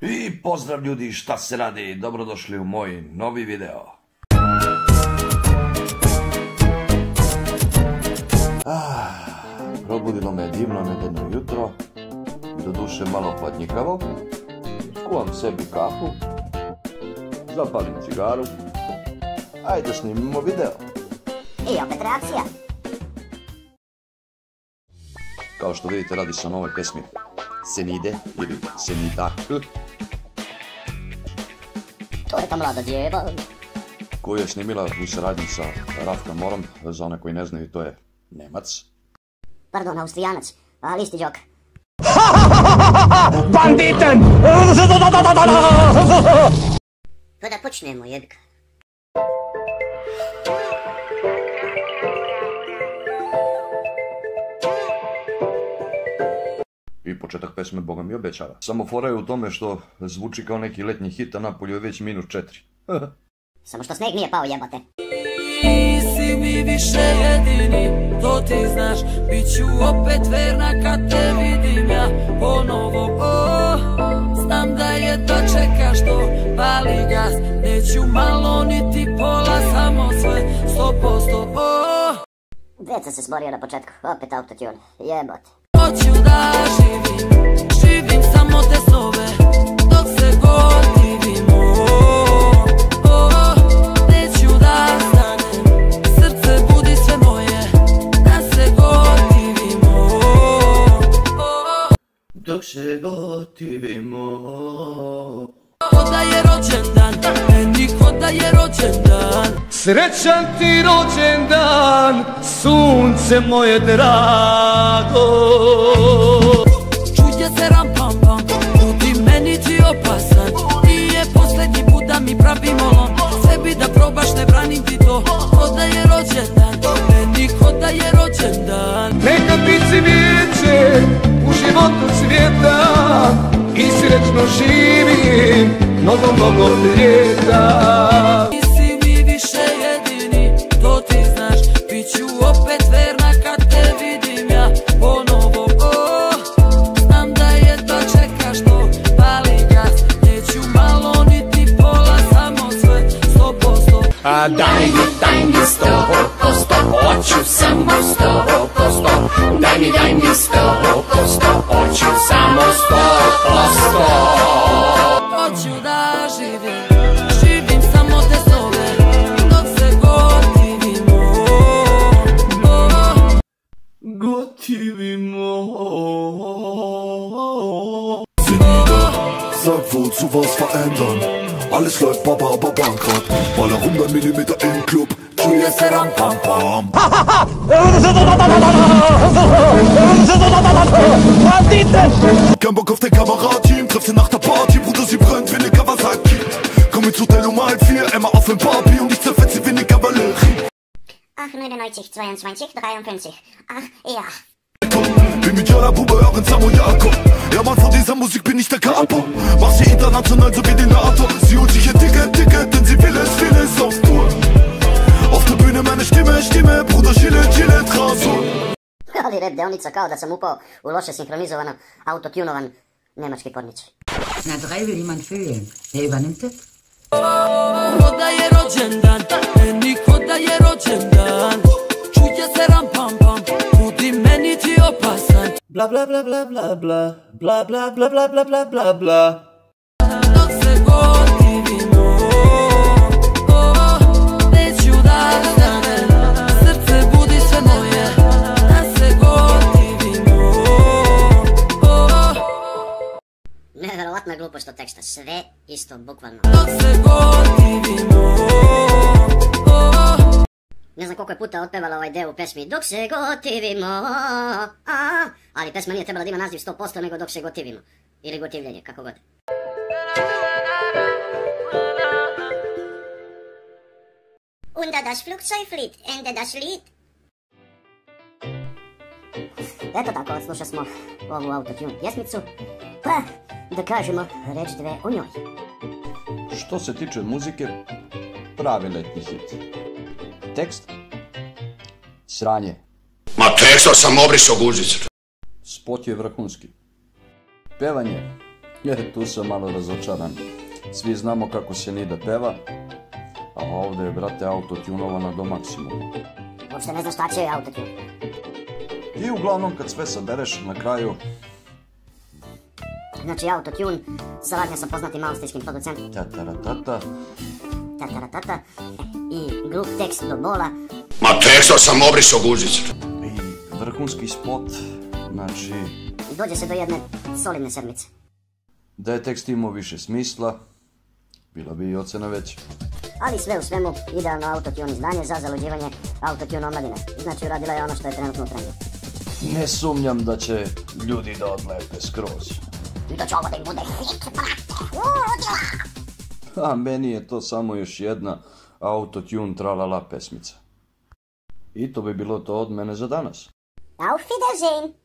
I pozdrav ljudi, šta se radi? Dobrodošli u moj novi video. Probudilo me divno nedeljno jutro, doduše malo hladnjikavo. Skuvam sebi kafu, zapalim cigaru, ajde snimimo video. I opet reakcija. Kao što vidite, radi se o novoj pesmi Senide ili Senida, To je ta mlada djeva. koju je snimila u saradnji sa Rafkom Morom. Za one koji ne znaju, to je Nemac. Pardon, Austrijanac, ali isti džok. Banditen! Pa da počnemo, jebika. I početak pesme Boga mi obećava. Samo fora je u tome što zvuči kao neki letnji hit, a napolju je već -4. Samo što sneg nije pao, jebate. Nisi mi više jedini, to ti znaš. Biću opet verna kad te vidim ja ponovo. Znam da je dočekaš to, pali gas. Neću malo niti pola, samo sve 100%. Deca se smorio na početku, opet autotune, jebote. Hoću da živim samo te snove, dok se gotivim. Neću da stanem, srce budi sve moje, da se gotivim. Dok se gotivimo. Ko da je rođendan, meni ko da je rođendan. Srećan ti rođendan, sunce moje drago. Čuje se ram pam pam, budi meni ti opasan. Nije posljednji put da mi pravi molom, sebi da probaš, ne branim ti to. Ko da je rođendan, meni ko da je rođendan. Neka ti cvijeće u životu cvijeta i srećno živim mnogo ljeta. Nisi mi više jedini, to ti znaš. Biću opet verna kad te vidim ja ponovo. Znam da je dočekaš to, pali gas. Neću malo niti pola, samo sve 100%. A daj mi 100%, hoću samo 100%. Daj mi 100%, hoću samo 100%. Hoću da živim samo te snove, dok se gotivim. Sag, wozu was verändern? Alles läuft bankrat. Baller 100 Millimeter im Club. Julia Serran, pam pam. Kein Bock auf dein Kamerateam. Treff sie nach der Party, Bruder, sie brennt wie ne Kawasaki. Komm ins Hotel um 3:30, Emma auf dem Barbie und ich zerfetz sie wie ne Kavallerie. Ach, 99, 22, 53. Ach, ja. Bin mit Jana Bube, hören Samojako. Ja Mann, von dieser Musik bin ich der Capo. Mach sie international so wie den NATO. Sie holt sich ihr Ticket, denn sie will es auf Tour. Auf der Bühne meine Stimme, Bruder, chille, traso. Ali rap deonica kao da sam upao u loše sinhronizovan, autotunovan nemački pornić. Na 3 will jemand fühlen. Wer übernimmt das? Ko da je rođendan, meni ko da je rođendan. Čuje se ram pam pam, budi meni ti opasan. Bla bla bla bla bla bla bla bla bla bla bla bla bla bla. Dok se gotivim, neću da stanem, srce budi sve moje, da se gotivim. Neverovatna glupost od teksta, sve isto, bukvalno. Dok se gotivim. Ne znam koliko je puta otpevala ovaj deo u pesmi Dok se gotivimo, ali pesma nije trebala da ima naziv 100%, nego Dok se gotivimo. Ili gotivljenje, kako god. Und da das Flugzeug fliegt, ende das Lied. Eto tako, slušali smo ovu autotune pjesmicu, pa da kažemo reč dve o njoj. Što se tiče muzike, pravi letnji hit. Tekst? Sranje. Ma teksta sam obrisao guzicu. Spot je vrhunski. Pevanje Tu sam malo razočaran. Svi znamo kako se Nida peva, a ovdje je, brate, autotunovana do maksimuma. Uopšte ne znam šta će autotune. I uglavnom kad sve sabereš na kraju... Znači autotune, saradnja sa poznatim austrijskim producentom Tataratata. Tataratata i grup tekst do bola. Ma teksto sam obrisao guzicu. I vrhunski spot, znači... Dođe se do jedne solidne sedmice. Da je tekst imao više smisla, bila bi i ocena veća. Ali sve u svemu, idealno autotune izdanje za zaluđivanje autotune omladine. Znači uradila je ono što je trenutno u trendu. Ne sumnjam da će ljudi da odlepe skroz. I da će ovo da im bude hit, brate, ludila! A meni je to samo još jedna autotune tralala pesmica. I to bi bilo to od mene za danas. Auf Wiedersehen!